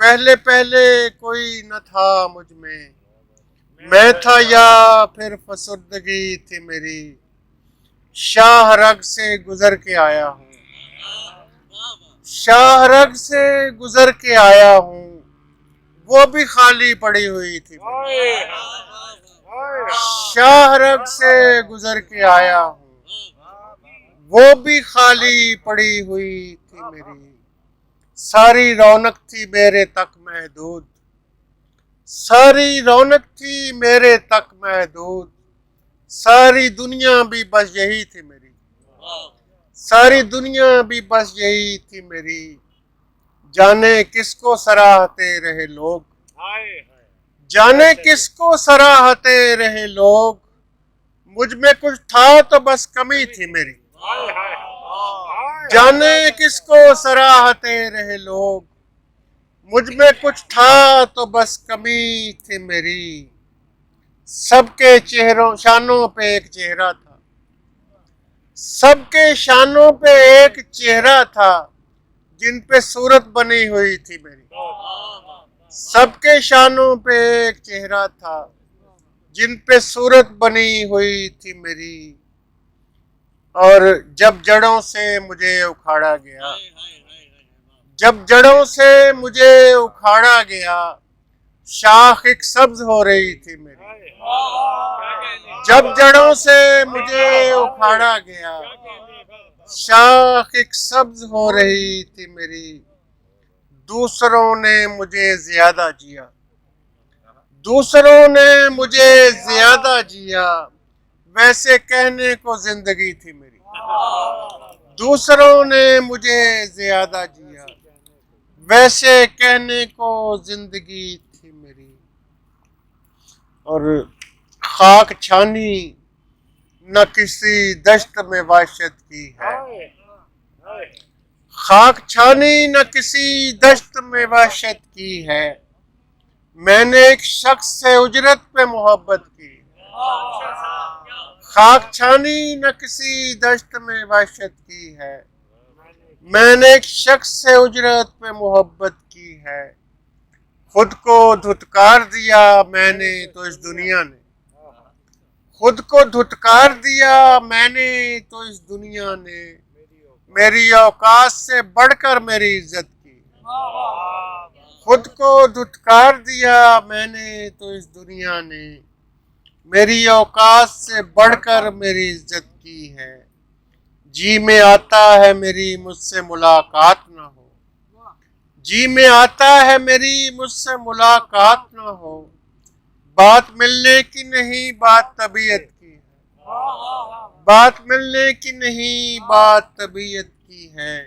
پہلے پہلے کوئی نہ تھا مجھ میں تھا یا پھر فسردگی تھی میری، شاہ رگ سے گزر کے آیا ہوں، شاہ رگ سے گزر کے آیا ہوں، وہ بھی خالی پڑی ہوئی تھی، شاہ رگ سے گزر کے آیا ہوں، وہ بھی خالی پڑی ہوئی تھی میری، ساری رونق تھی میرے تک محدود، ساری رونق تھی میرے تک محدود، ساری دنیا بھی بس یہی تھی میری، ساری دنیا بھی بس یہی تھی میری، جانے کس کو سراہتے رہے لوگ، جانے کس کو سراہتے رہے لوگ، مجھ میں کچھ تھا تو بس کمی تھی میری، جانے کس کو سراہتے رہے لوگ، مجھ میں کچھ تھا تو بس کمی تھی میری، سب کے چہروں شانوں پہ ایک چہرہ تھا، سب کے شانوں پہ ایک چہرہ تھا، جن پہ صورت بنی ہوئی تھی میری، سب کے شانوں پہ ایک چہرہ تھا، جن پہ صورت بنی ہوئی تھی میری، اور جب جڑوں سے مجھے اکھاڑا گیا، جب جڑوں سے مجھے اکھاڑا گیا، شاخ ایک سبز ہو رہی تھی میری، جب جڑوں سے مجھے اکھاڑا گیا، شاخ ایک سبز ہو رہی تھی میری، دوسروں نے مجھے زیادہ جیا، دوسروں نے مجھے زیادہ جیا، ویسے کہنے کو زندگی تھی میری، دوسروں نے مجھے زیادہ جیا، ویسے کہنے کو زندگی تھی میری، اور خاک چھانی نہ کسی دشت میں وحشت کی ہے، خاک چھانی نہ کسی دشت میں وحشت کی ہے، میں نے ایک شخص سے اجرت پہ محبت کی، خاک چھانی نہ کسی دشت میں وحشت کی ہے، میں نے ایک شخص سے اجرت پہ محبت کی ہے، خود کو دھتکار دیا میں نے تو اس دنیا نے، خود کو دھتکار دیا میں نے تو اس دنیا نے، میری اوقات سے بڑھ کر میری عزت کی، خود کو دھتکار دیا میں نے تو اس دنیا نے، میری اوقات سے بڑھ کر میری عزت کی ہے، جی میں آتا ہے میری مجھ سے ملاقات نہ ہو، جی میں آتا ہے میری مجھ سے ملاقات نہ ہو، بات ملنے کی نہیں بات طبیعت کی ہے، بات ملنے کی نہیں بات طبیعت کی ہے،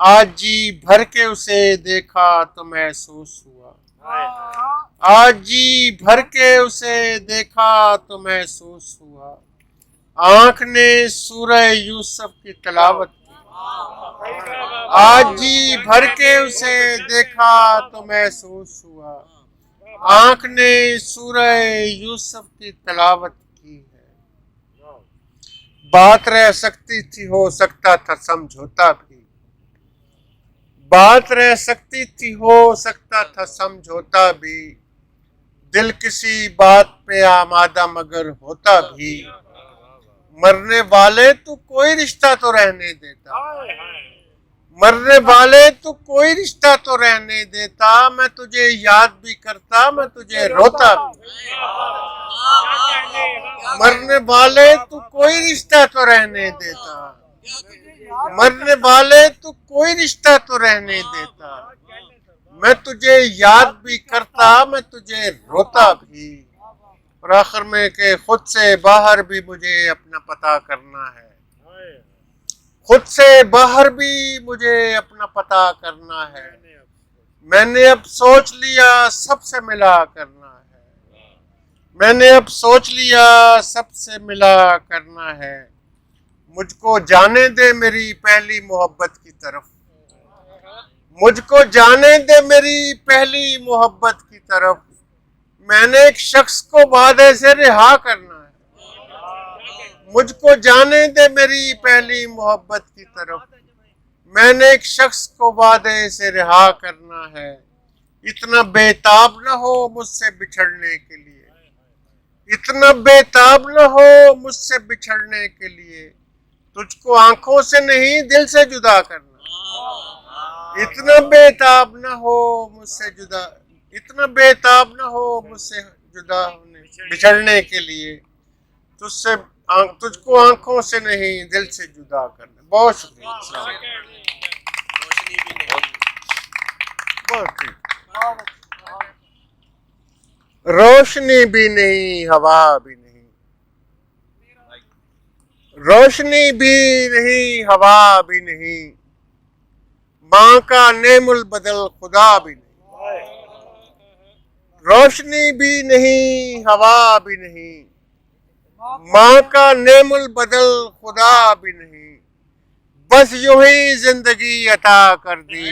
آج جی بھر کے اسے دیکھا تو محسوس ہوا، آج جی بھر کے اسے دیکھا تو محسوس ہوا، آنکھ نے سورہ یوسف کی تلاوت کی، آج جی بھر کے اسے دیکھا تو محسوس ہوا، آنکھ نے سورہ یوسف کی تلاوت کی ہے، بات رہ سکتی تھی ہو سکتا تھا سمجھوتا بھی، بات رہ سکتی تھی ہو سکتا تھا سمجھوتا بھی، دل کسی بات پہ آمادہ مگر ہوتا بھی، مرنے والے تو کوئی رشتہ تو رہنے دیتا، مرنے والے تو کوئی رشتہ تو رہنے دیتا، میں تجھے یاد بھی کرتا میں تجھے روتا بھی، مرنے والے تو کوئی رشتہ تو رہنے دیتا، مرنے والے تو کوئی رشتہ تو رہنے دیتا، میں تجھے یاد بھی کرتا میں تجھے روتا بھی، اور آخر میں کہ خود سے باہر بھی مجھے اپنا پتہ کرنا ہے، خود سے باہر بھی مجھے اپنا پتہ کرنا ہے، میں نے اب سوچ لیا سب سے ملا کرنا ہے، میں نے اب سوچ لیا سب سے ملا کرنا ہے، مجھ کو جانے دے میری پہلی محبت کی طرف، مجھ کو جانے دے میری پہلی محبت کی طرف، میں نے ایک شخص کو وعدے سے رہا کرنا ہے، مجھ کو جانے دے میری پہلی محبت کی طرف، میں نے ایک شخص کو وعدے سے رہا کرنا ہے، اتنا بےتاب نہ ہو مجھ سے بچھڑنے کے لیے، اتنا بےتاب نہ ہو مجھ سے بچھڑنے کے لیے، تجھ کو آنکھوں سے نہیں دل سے جدا کرنا، اتنا بےتاب نہ ہو مجھ سے جدا، اتنا بےتاب نہ ہو مجھ سے جدا ہونے بچھڑنے کے لیے، تجھ کو آنکھوں سے نہیں دل سے جدا کرنا۔ بہت شکریہ، السلام علیکم۔ بہت ٹھیک۔ روشنی بھی نہیں، ہوا بھی نہیں، روشنی بھی نہیں، ہوا بھی نہیں، ماں کا نعم البدل خدا بھی نہیں، روشنی بھی نہیں، ہوا بھی نہیں، ماں کا نعم البدل خدا بھی نہیں، بس یوں ہی زندگی عطا کر دی،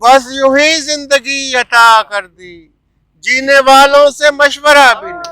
بس یوں ہی زندگی عطا کر دی، جینے والوں سے مشورہ بھی نہیں۔